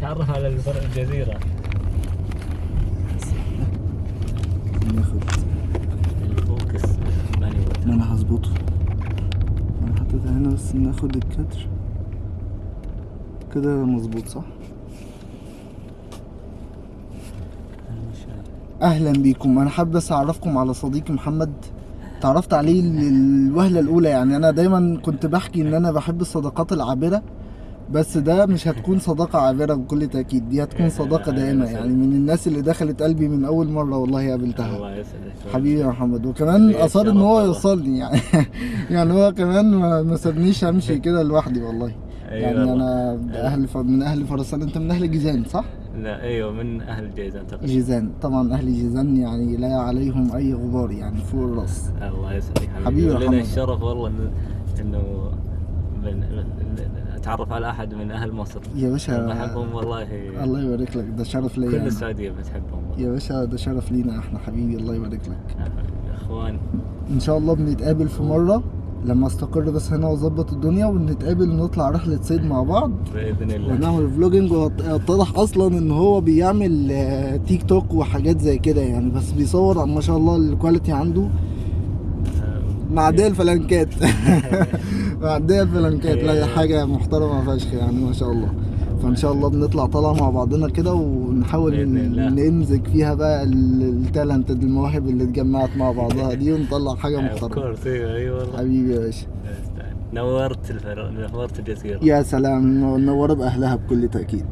تعرف على الجزيرة. ناخد الفوكس ماني ما انا هظبطه. انا حطيتها هنا بس ناخد الكادر كده مظبوط صح. اهلا بيكم. انا حابب بس اعرفكم على صديقي محمد. تعرفت عليه الوهلة الاولى، يعني انا دايما كنت بحكي ان انا بحب الصداقات العابرة، بس ده مش هتكون صداقة عابرة بكل تأكيد، دي هتكون صداقة دائمة، يعني من الناس اللي دخلت قلبي من أول مرة والله قابلتها. الله يسعدك حبيبي يا محمد، وكمان أصر إن هو يوصلني يعني يعني هو كمان ما سابنيش أمشي كده لوحدي والله. يعني أنا من أهل فرسان. أنت من أهل جيزان صح؟ لا ايوه من اهل جيزان تقريبا. جيزان طبعا، أهل جيزان يعني لا عليهم أي غبار، يعني فوق الراس. الله يسعدك حبيبي يا لنا محمد. الشرف والله انه اتعرف على احد من اهل مصر يا باشا بحبهم والله. الله يبارك لك، ده شرف ليا. كل أنا. السعودية بتحبهم والله. يا باشا ده شرف لينا احنا حبيبي، الله يبارك لك. يا اخوان ان شاء الله بنتقابل في مرة لما استقر بس هنا واظبط الدنيا، ونتقابل ونطلع رحلة صيد مع بعض باذن الله ونعمل فلوجينج. واتضح اصلا ان هو بيعمل تيك توك وحاجات زي كده يعني، بس بيصور ما شاء الله الكواليتي عنده معدية الفلانكات معدية الفلانكات. لا هي حاجة محترمة فشخ يعني ما شاء الله. فان شاء الله بنطلع طالعة مع بعضنا كده ونحاول نمزج فيها بقى التالنت، المواهب اللي اتجمعت مع بعضها دي، ونطلع حاجة محترمة. ايوه والله. حبيبي يا باشا. نورت الجزيرة. يا سلام، منورة بأهلها بكل تأكيد.